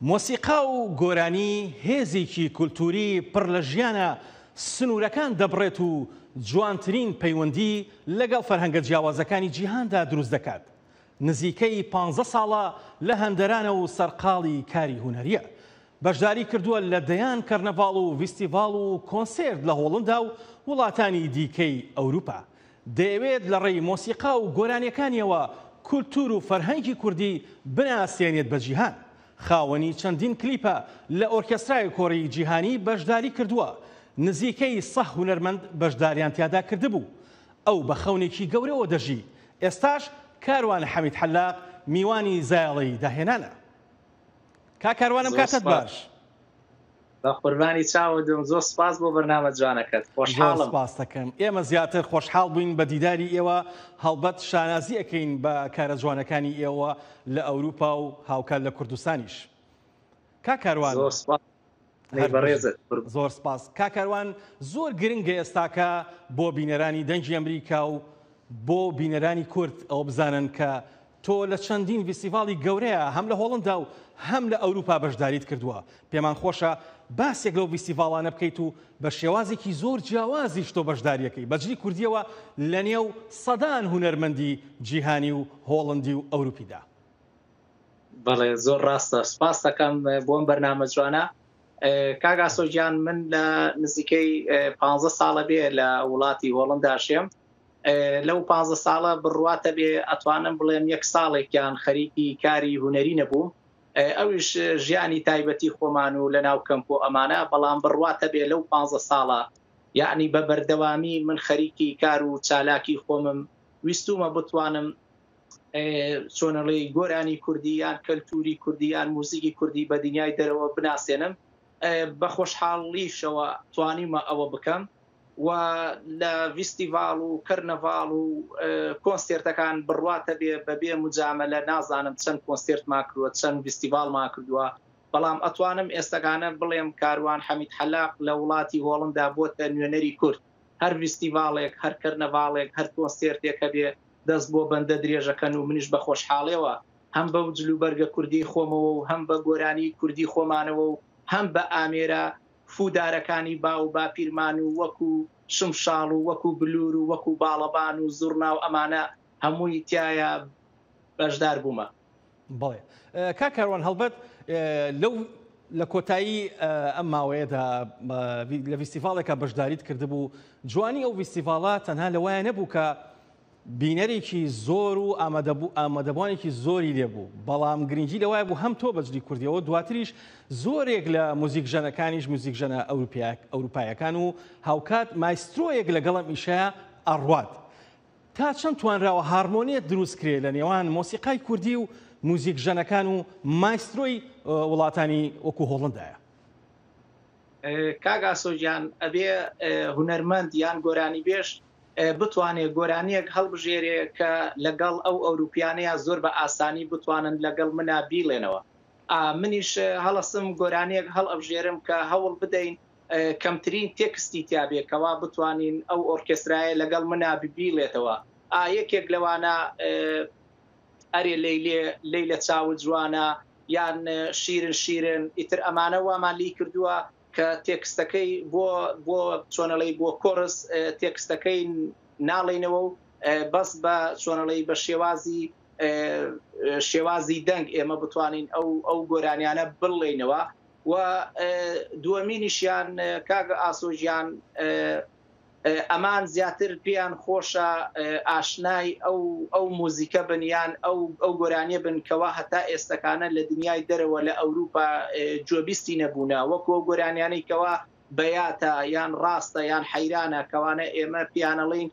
مۆسیقا و گۆرانی هێزێکی کولتوری پڕ لە ژیانە سنوورەکان دەبڕێت و جوانترین پەیوەندی لەگەڵ فەرهەنگە جیاوازەکانی جیهاندا دروست دەکات. نزیکەی 15 ساڵە لە هەندەرانە و سەرقاڵی کاری هونەریە. بەشداری کردووە لە دەیان کەرنەڤاڵ و ڤیستیڤاڵ و کۆنسێرت لە هۆڵندا و وڵاتانی دیکەی ئەوروپا. دەیەوێت لە ڕێی مۆسیقا و گۆرانیەکانیەوە کولتور و فەرهەنگی کوردی بناسێنێت بە جیهان. خاوەنی چەندین کلیپە لە ئۆرکێسترای کۆڕی جیهانی بەشداری کردووە. نزیکەی 100 هونەرمەند بەشداریان تیادا کردبوو. ئەو بە خەونێکی گەورەوە دەژی. ئێستاش کاروان حەمید حەلاق میوانی زایاڵی داهێنانە. کاروانم کاتت باش. بە قوربانی چاوەدم زۆر سپاس بۆ بەرنامە جوانەکەت. خۆشحاڵم. سپاس دەکەم. ئێمە زیاتر خۆشحاڵ بووین بە دیداری ئێوە، هەڵبەت شانازی ئەەکەین بە کارە جوانەکانی ئێوە لە ئەوروپا و هاوکات لە کوردستانیش. کاروان زۆر سپاس. بەڕێزت. زۆر سپاس. کاروان زۆر گرنگە ئێستاکە بۆ بینەرانی دەنگی ئەمریکا و بۆ بینەرانی کورد ئەو بزانن کە تۆ لە چەندین ڤیستیڤاڵی گەورەیە هەم لە هۆڵندا و هەم لە ئەوروپا بەشداریت کردووە. پێمان خۆشە باسێک لەو ڤیستیڤاڵانە بکەیت و بە شێوازێکی زۆر جیاوازیش تۆ بەشداریەکەی بەجلی کوردیەوە لە نێو سەدان هونەرمەندی جیهانی و هۆڵندی و ئەوروپیدا. بەڵێ زۆر ڕاستە. سپاس دەکەم بۆم بەرنامە جوانە. کاگاسۆ گیان من لە نزیکەی 15 ساڵە بێ لە وڵاتی هۆڵندا شێم. لەو 15 ساڵە بڕواتە بێ ئەتوانم بڵێم 1 ساڵێکیان خەریکی کاری هونەری نەبووم. ئەویش ژیانی تایبەتی خۆمان و لە ناو کەمپۆ ئەمانە، بەڵام بڕواتە بێ لەو 15 ساڵە یعنی بە بەردەوامی من خەریکی کار و چالاکی خۆمم ویستومە بتوانم چۆنەڵێی گۆرانی کوردیان کەلتوری کوردیان موزیکی کوردی بە دنیای دەرەوە بناسێنم. بە خۆشحاڵیشەوە توانیمە ئەوە بکەم و لە ڤیستیڤاڵ و کەرنەڤاڵ و کۆنسێرتەکان بڕواتە بێ بەبێ مجامەلە نازانم چەند کۆنسێرت ما کردووە چەند ڤیستیڤاڵ ما کردووە، بەڵام ئەتوانم ئێستاگانە بڵێم کاروان حەمید حەلاق لە وڵاتی هۆڵندا بۆتە نوێنەری کورد. هەر ڤیستیڤاڵێک هەر کەرنەڤاڵێک هەر کۆنسێرتێکە بێ دەست بۆ بەندە درێژەکەن و منیش بە خۆشحاڵیەوە هەم بە جلوبەرگە کوردی خۆمەوە و هەم بە گۆرانی کوردی خۆمانەوە و هەم بە ئامێرە فودارەکانی با و باپیرمان و وەکو شمشاڵ و وەکو بلور و وەکو باڵەبان و زوڕنا و ئەمانە هەمووی تایە بەشدار بوومە. بڵێ کاروان هەڵبەت لە کۆتایی ئەم ماوەیەدا لە ڤیستیڤاڵێکە بەشداریت کردبوو. جوانی ئەو ڤیستیڤاڵە تەنها لەوایە نەبوو کە بینەرێکی زۆر و ئامادەبوانێکی زۆری لێبوو، بەڵام گرنگی لەوایە بوو هەم تۆ بەجلی کوردیەوە دواتریش زۆرێک لە موزیک ژەنەکانیش موزیک ژەنە ئەوروپایەکان و هاوکات مایسترۆیەک لەگەڵم ئیشەیە ئەڕوات. تا چەند توانراوە هارمۆنیەت دروست کرێ لە نێوان مۆسیقای کوردی و موزیک ژەنەکان و مایسترۆی وڵاتانی وەکو هۆڵندایە؟ کاگاسۆ گیان ئەبێ هونەرمەند یان گۆرانی بێش بتوانێت گۆرانیەک هەڵبژێرێ کە لەگەڵ ئەو ئەوروپیانەیە زۆر بە ئاسانی بتوانن لەگەڵ منا بیڵێنەوە. منیش هەڵەسم گۆرانیەک هەڵ ئەبژێرم کە هەوڵ بدەین کەمترین تێکستی تیابێ کەوا بتوانین ئەو ئۆرکێسترایە لەگەڵ منا بیڵێتەوە. یەکێک لەوانە ئەرێ لەی لە چاو جوانە یان شیرن ئیتر ئەمانە وامان لی کردووە کە تێکستەکەی بۆ چۆنەڵی بۆ کۆرس تێکستەکەی ناڵێنەوە و بەس بە چۆنەڵی بە شێوازی دەنگ ئێمە بتوانین ئەو گۆرانیانە بڵێنەوە. و دووەمینیشیان کاگە ئاسۆژیان ئەمان زیاتر پێیان خۆشە ئاشنای ئەو موزیکە بنیان ئەو گۆرانیە بن کەوا هەتا ئێستەکانە لە دنیای دەرەوە لە ئەوروپا جۆبیستی نەبوونە، وەکو ئەو گۆرانیانەی کەوا بەیاتە یان ڕاستە یان حەیرانە کەوانە ئێمە پیانەڵین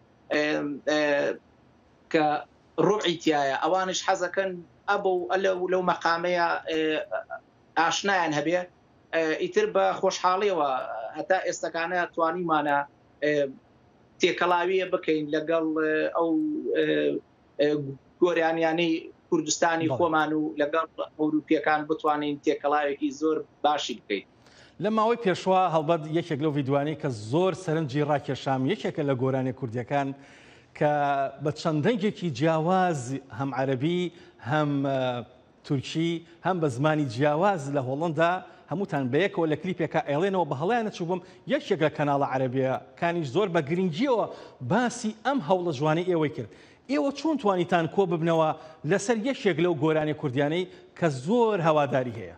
کە ڕوعی تایە، ئەوانش حەزەکەن لەو مەقامەیە ئاشنایان هەبێ. ئیتر بە خۆشحاڵیەوە هەتا ئێستەکانە توانیمانە تێکەڵاویە بکەین لەگەڵ ئەو گۆرانیانەی کوردستانی خۆمان و لەگەڵ ئەوروپیەکان بتوانین تێکەڵاوێکی زۆر باشی بکەین. لە ماوەی پێشوا هەڵبەت یەکێک لەو ڤیدیوانەی کە زۆر سەرنجی ڕاکێشام یەکێکە لە گۆرانی کوردیەکان کە بە چەند دەنگێکی جیاواز هەم عەرەبی هەم تورکی هەم بە زمانی جیاواز لە هۆڵندا هەمووتان بەیەکەوە لە کلیپێکە ئێڵێنەوە بە هەڵیان نەچوو بووم یەکێک لە کەناڵە عەرەبیەکانیش زۆر بە گرنگیەوە باسی ئەم هەوڵە جوانەی ئێوەی کرد. ئێوە چۆن توانیتان کۆ ببنەوە لەسەر یەکێک لەو گۆرانی کوردیانەی کە زۆر هەواداری هەیە؟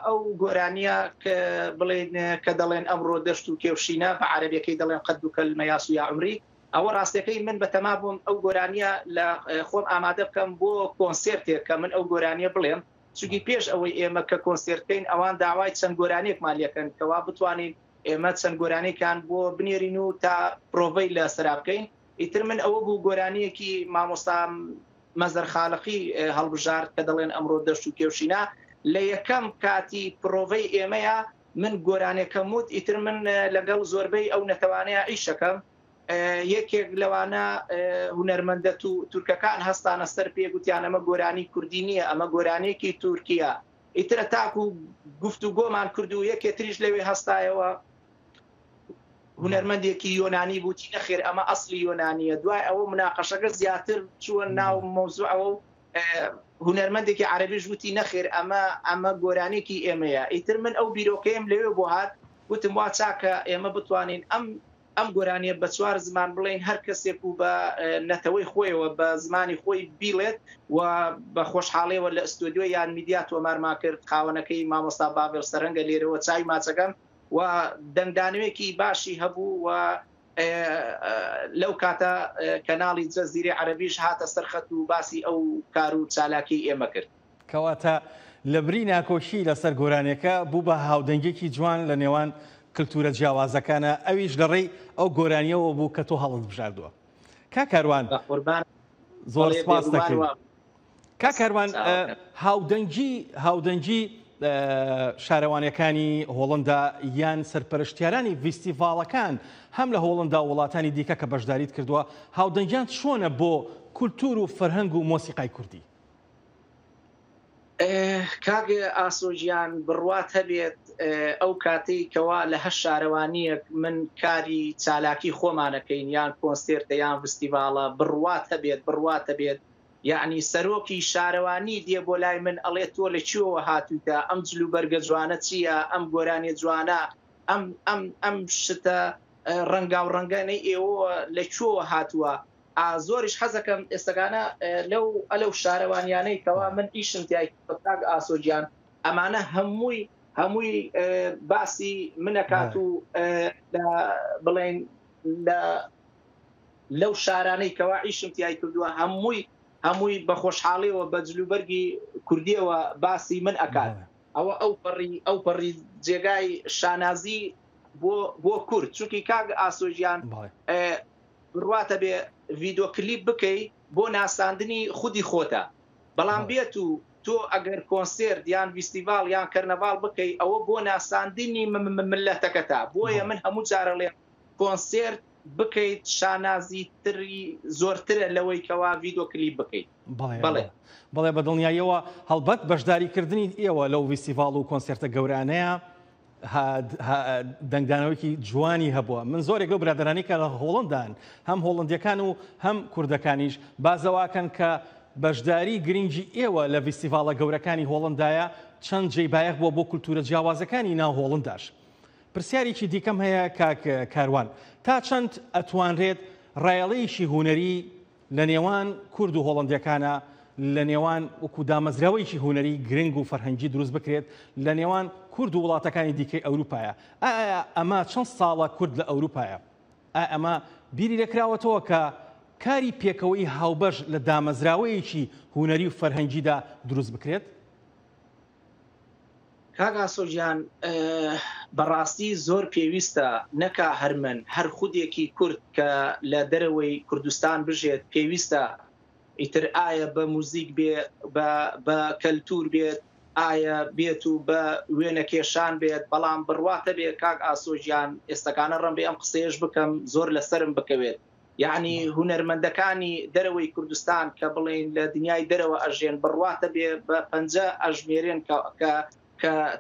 ئەو گۆرانیە کە بڵێن کە دەڵێن ئەمڕۆ دەشت و کێوشینە بە عەرەبیەکەی دەڵێن قەد و کەلمە یاسو یا عمری، ئەوە ڕاستەکەی من بەتەما بووم ئەو گۆرانیە لە خۆم ئامادە بکەم بۆ کۆنسێرتێک کە من ئەو گۆرانیە بڵێم، چونکی پێش ئەوەی ئێمە کە کۆنسێرتکەین ئەوان داوای چەند گۆرانێکمان لێکەن کەوا بتوانین ئێمە چەند گۆرانێکان بۆ بنێرین و تا پرۆڤەی لە سەرا بکەین. ئیتر من ئەوە بوو گۆرانیەکی مامۆستا مەزەر خاڵقی هەڵبژارد کە دەڵێن ئەمڕۆ دەشت و کێوشینە لە یەکەم کاتی پرۆڤەی ئێمەیە من گۆرانێکەم وت، ئیتر من لەگەڵ زۆربەی ئەو نەتەوانەیە ئیشەکەم. یەکێک لەوانە هونەرمەندە و تورکەکان هەستانە سەر پێ گوتیان ئەمە گۆرانی کوردی نییە، ئەمە گۆرانێکی تورکیە. ئیترە تاکو گفتوگۆمان کرد و یەکێتریش لەوێ هەستایەوە هونەرمەندێکی یۆنانی بووتی نەخێر ئەمە ئەسلی یۆنانیە. دوای ئەوە مناقەشەکە زیاتر چووە ناو مۆزوعەوە و هونەرمەندێکی عەرەبیش وتی نەخێر ئەمە گۆرانێکی ئێمەیە. ئیتر من ئەو بیرۆکەیم لەوێ بۆ هات وتم وا چاکە ئێمە بتوانین ئەم گۆرانیە بە چوار زمان بڵێن هەر کەسێک و بە نەتەوەی خۆیەوە بە زمانی خۆی بیڵێت و بە خۆشحاڵیەوە لە ئەستۆدیۆ یان میدیا تۆمارما کرد. خاوەنەکەی مامۆستا بابێڵ سەرەنگە لێرەوە چای ماچەکەم و دەنگدانوێکی باشی هەبوو و لەو کاتە کەناڵی جەزیرە عەرەبیش هاتە سەرخەت و باسی ئەو کار و چالاکی ئێمە کرد. کەواتە لە بری ناکۆشی لەسەر گۆرانەکە بوو بە هاودەنگێکی جوان لە نێوان کلتورە جیاوازەکانە، ئەویش لە ڕێی ئەو گۆرانیەوە بوو کە تۆ هەڵت بژاردووە. کاکاروان زۆر سپاس دەکەین. کاکاروان هاودەنگی شارەوانەکانی هۆڵندا یان سەرپەرشتیارانی ڤیستیڤاڵەکان هەم لە هۆڵندا و وڵاتانی دیکە کە بەشداریت کردووە هاودەنگیان چۆنە بۆ کولتور و فەرهەنگ و مۆسیقای کوردی؟ کاگە ئاسۆژیان بڕوات هەبێت ئەو کاتەی کەوا لە هەر شارەوانیەک من کاری چالاکی خۆمانەکەین یان کۆنسێرتە یان ڤیستیڤاڵە بڕوات هەبێت یعنی سەرۆکی شارەوانی دێ بۆ لای من ئەڵێ تۆ لە چیەوە هاتوویتە، ئەم جلو بەرگە جوانە چییە، ئەم گۆرانی جوانە، ئەم شتە ڕەنگا و ڕەنگەنەی ئێوە لە کوێوە هاتووە. زۆریش حەزەکەم ئێستاگانە لەو شارەوانیانەی کەوا من ئیشم تای کاک ئاسۆجیان ئەمانە هەمووی باسی منەکات و بڵێن لەو شارانەی کەوا ئیشم تای کردووە هەمووی بە خۆشحاڵیەوە بە جلوبەرگی کوردیەوە باسی من ئەکات. ئەوە ئەو پەڕی جێگای شانازی بۆ کورد، چونکی کاک ئاسۆژیان بڕواتە بێ ڤیدۆ کلیپ بکەی بۆ ناساندنی خودی خۆتە، بەڵام بێت و تۆ ئەگەر کۆنسێرت یان ڤیستیڤاڵ یان کەرنەڤاڵ بکەی ئەوە بۆ ناساندنی ملەتەکەتە. بۆیە من هەموو جارە لێ کۆنسێرت بکەیت شانازی تری زۆرترە لەوەی کەوا ڤیدۆ کلیپ بکەیت. بەڵێ بە دڵنیاییەوە هەڵبەت بەشداریکردنی ئێوە لەو ڤیستیڤاڵ و کۆنسێرتە گەورانەیە دەنگدانەوەیکی جوانی هەبووە. من زۆرێک لەو برادرانی کە لە هۆڵندان هەم هۆڵندیەکان و هەم کوردەکانیش بازەواکەن کە بەشداری گرنگی ئێوە لە ڤیستیڤاڵە گەورەکانی هۆڵندایە چەند جێبایەک بووە بۆ کولتورە جیاوازەکانی ناو هۆڵنداش. پرسیارێکی دیکەم هەیە کاک کاروان، تا چەند ئەتوانرێت ڕایەڵەیەکی هونەری لە نێوان کورد و هۆڵندیەکانە لە نێوان وەکو دامەزراوەیەکی هونەری گرنگ و فەرهەنگی دروست بکرێت لە نێوان کورد و وڵاتەکانی دیکەی ئەوروپایە؟ ئایا ئەمە چەند ساڵە کورد لە ئەوروپایە؟ ئایا ئەمە بیری لەکراوەتەوە کە کاری پێکەوەی هاوبەش لە دامەزراوەیەکی هونەری و فەرهەنگیدا دروست بکرێت؟ کاک ئاسۆژیان بەڕاستی زۆر پێویستە نەکا هەرمەن هەر خودێکی کورد کە لە دەرەوەی کوردستان بژێت پێویستە ئیتر ئایا بە موزیک بێت بە کەلتور بێت ئایا بێت و بە وێنە کێشان بێت، بەڵام بڕواتە بێت کاک ئاسۆژیان ئێستاکانە ڕەم بێ ئەم قسەیەش بکەم زۆر لەسرم بکەوێت. یعنی هونەرمەندەکانی دەرەوەی کوردستان کە بڵێن لە دنیای دەرەوە ئەژێن بڕواتە بێ بە 50 ئەژمێرێن کە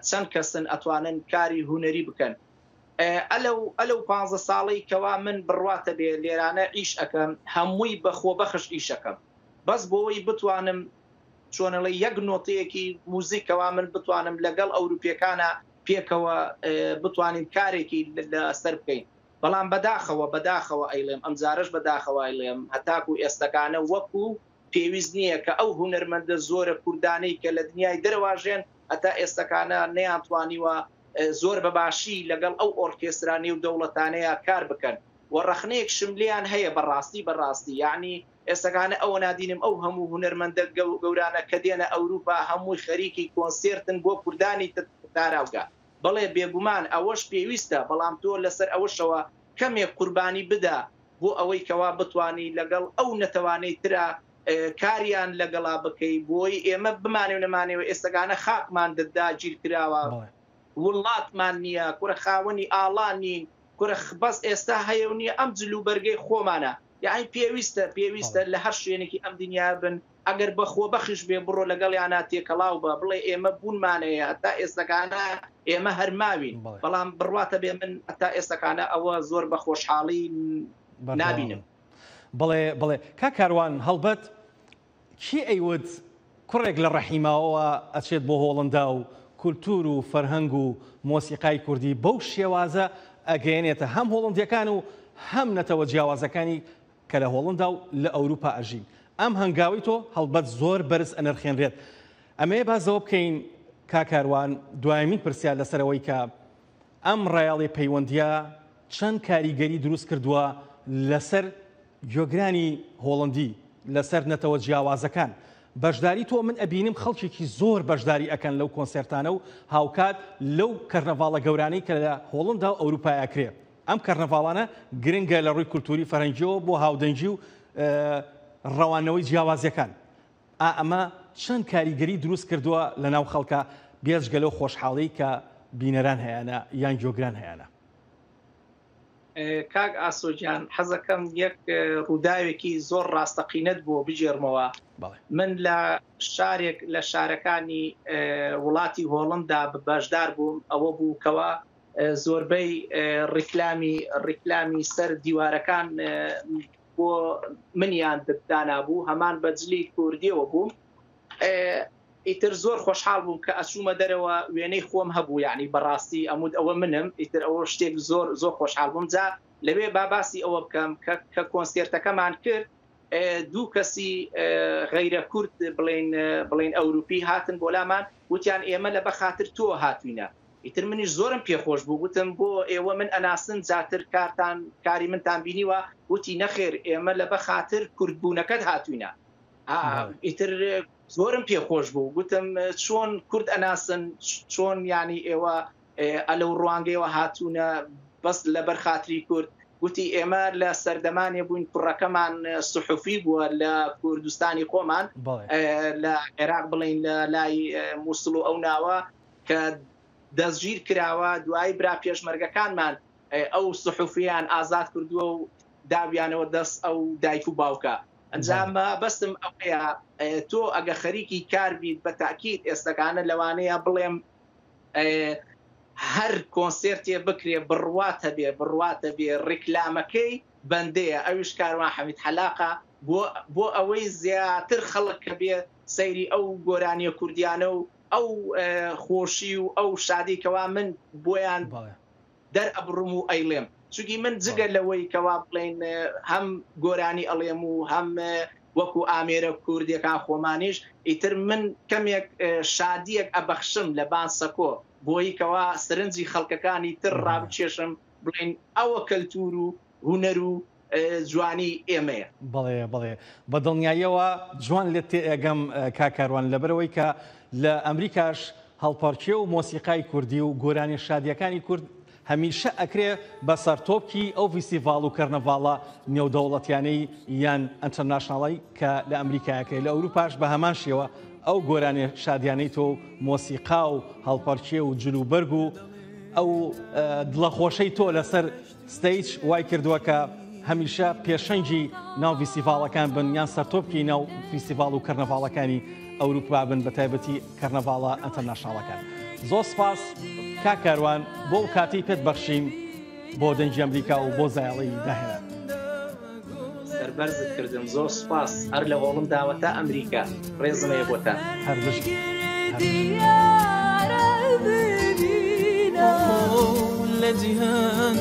چەند کەسن ئەتوانن کاری هونەری بکەن. ئەلەو 15 ساڵی کەوا من بڕواتە بێ لێرانە ئیش ئەەکەم هەمووی بەخۆ بەخش ئیشەکەم بەس بۆەوەی بتوانم چۆنەڵی یەک نۆتەیەکی موزیکەوە من بتوانم لەگەڵ ئەوروپیەکانە پێکەوە بتوانین کارێکی لەسەر بکەین بەڵام بەداخەوە ئەیڵێم ئەمجارش بەداخەوە ئەیڵێم هەتاکو ئێستەکانە وەکو پێویست نییە کە ئەو هونەرمەندە زۆرە کوردانەی کە لە دنیای دەرەواژێن هەتا ئێستەکانە نەیانتوانیوە زۆر بەباشی لەگەڵ ئەو ئۆرکێسترانی و دەوڵەتانەیە کار بکەن و ڕەخنەیەک شملیان هەیە بەڕاستی یعنی ئێستەکانە ئەوە نادینم ئەو هەموو هونەرمەندە گەورانە کە دێنە ئەوروپا هەمووی خەریکی کۆنسێرتن بۆ کوردانی تاراوگا بەڵێ بێگومان ئەوەش پێویستە بەڵام تۆ لەسەر ئەوەشەوە کەمێک قوربانی بدا بۆ ئەوەی کەوا بتوانی لەگەڵ ئەو نەتەوانەی ترا کاریان لەگەڵا بکەی بۆی ئێمە بمانێ و نەمانەوە ئێستەکانە خاکمان دەدا گیر کراوە وڵاتمان نییە کورە خاوەنی ئاڵان نین کورە بەس ئێستا هەیە و نییە ئەم جلو بەرگەی خۆمانە یعنی پێویستە لە هەر شوێنێکی ئەم دنیا بن ئەگەر بەخۆ بەخش بێ بڕۆ لەگەڵ یانە تێکەڵاو بە بڵێ ئێمە بوونمانەیە تا ئێستەکانە ئێمە هەرماوین بەڵام بڕواتە بێ من تا ئێستەکانە ئەوە زۆر بە خۆشحاڵی نابینم. بڵێ کاکاروان هەڵبەت چی ئەیوت کوڕێک لە ڕەحیماوەوە ئەچێت بۆ هۆڵندا و کولتور و فەرهەنگ و مۆسیقای کوردی بەو شێوازە ئەگەیەنێتە هەم هۆڵندیەکان و هەم نەتەوە جیاوازەکانی کە لە هۆڵندا و لە ئەوروپا ئەژین ئەم هەنگاوی تۆ هەڵبەت زۆر بەرز ئەنرخێنرێت ئەمەیە بازەوە بکەین کاکاروان دوایمین پرسیار لەسەرەوەی کە ئەم ڕایاڵی پەیوەندیە چەند کاریگەری دروست کردووە لەسەر گوێگرانی هۆڵندی لەسەر نەتەوە جیاوازەکان بەشداری تۆ من ئەبینم خەڵکێکی زۆر بەشداری ئەکەن لەو کۆنسێرتانە و هاوکات لەو کەرنەڤاڵە گەورانەی کە لە هۆڵندا و ئەوروپای ئەکرێ ئەم کەرنەڤاڵانە گرنگە لە ڕووی کولتوری فەرەنگیەوە بۆ هاودەنگی و ڕەوانەوەی جیاوازیەکان ئەمە چەند کاریگەری دروست کردووە لە ناو خەڵکە بێژگە لەو خۆشحاڵی کە بینەران هەیەە یان گوێگران هەیەە. کاک ئاسۆجیان حەزەکەم یەک ڕووداوێکی زۆر ڕاستەقینەت بۆ بژێرمەوە من لە شارێک لە شارەکانی وڵاتی هۆڵندا بەشدار بووم ئەوە بوو کەوە زۆربەی ڕیکلامی سەر دیوارەکان بۆ منیان دانابوو هەمان بەجلی کوردیەوە بووم ئیتر زۆر خۆشحاڵ بووم کە ئەچوومە دەرەوە وێنەی خۆم هەبوو یعنی بەڕاستی ئەمود ئەوە منم ئیتر ئەوە شتێک زۆر خۆشحاڵ بووم جا لەوێ باباسی ئەوە بکەم کە کۆنسێرتەکەمان کرد دوو کەسی غەیرە کورد بڵێن ئەوروپی هاتن بۆ لامان وتیان ئێمە لە بەخاتر تۆ هاتوینە ئیتر منیش زۆرم پێخۆش بوو گوتم بۆ ئێوە من ئەناسن جاتر کاری منتان بینیوە وتی نەخێر ئێمە لە بەخاتر کوردبوونەکەت هاتوینە ئیتر زۆرم پێخۆش بوو گوتم چۆن کورد ئەناسن چۆن ینی ئێوە ئەلەو ڕوانگەیەوە هاتوونە بەس لە بەرخاتری کورد گوتی ئێمە لە سەردەمانێ بووین کوڕەکەمان سوحوفی بووە لە کوردستانی خۆمان لە عێراق بڵین لە لای مووسڵ و ئەو ناوە کە دەستگیر کراوە دوای برا پێشمەرگەکانمان ئەو سوحوفیان ئازاد کردووە و داویانەوە دەست ئەو دایک و باوکە ئەنجامە بەستم ئەوەیە تۆ ئەگە خەریکی کار بیت بە تاکید ئێستەکانە لەوانەیە بڵێم هەر کۆنسێرتێ بکرێ بڕواتە بێ ڕیکلامەکەی بەندەیە ئەویش کاروان حەمید حەلاقە بۆ ئەوەی زیاتر خەڵک کە بێ سەیری ئەو گۆرانیە کوردیانە و ئەو خۆشی و ئەو شادیکەوا من بۆیان دەرئەبڕم و ئەیڵێم چونکی من جگە لەوەی کەوا بڵێن هەم گۆرانی ئەڵێم و هەم وەکو ئامێرە کوردیەکان خۆمانیش ئیتر من کەمێک شادیەک ئەبەخشم لە بانسەکۆ بۆی کەوا سرنجی خەڵکەکانی تر ڕابچێشم بڵێن ئەوە کەلتور و هونەر و جوانی ئێمەیە. بەڵێ بە دڵنیاییەوە جوان لێت تێگەم کاکاروان لەبەرەوەی کە لە ئەمریکاش هەڵپەرچێ و مۆسیقای کوردی و گۆرانی شادیەکانی کورد هەمیشە ئەکرێ بە سەرتۆپکی ئەو فیستیڤاڵ و کەرنەڤاڵە نێودەوڵەتیانەی یان ئەنتەرناشناڵی کە لە ئەمریکایەکەی لە ئەوروپاش بە هەمان شێوە ئەو گۆرانی شادیانەی تۆ مۆسیقا و هەڵپەرچێ و جلوبەرگ و ئەو دڵەخۆشەی تۆ لەسەر ستەیج وای کردووە کە هەمیشە پێشەنگی ناو فیستیڤاڵەکان بن یان سەرتۆپکی ناو فیستیڤاڵ و کەرنەڤاڵەکانی ئەوروپا بن بە تایبەتی کەرنەڤاڵە ئەنتەرناشناڵەکان. زۆر سپاس کاکاروان بۆ کاتی پێت بەخشین بۆ دەنگی ئەمریکا و بۆ زایڵی داهێنان. سەربەرزت کردم زۆر سوپاس هەر لە هۆڵم داوەتە ئەمریکا ڕێزمەیە بۆتان هەر بشت لە جیهان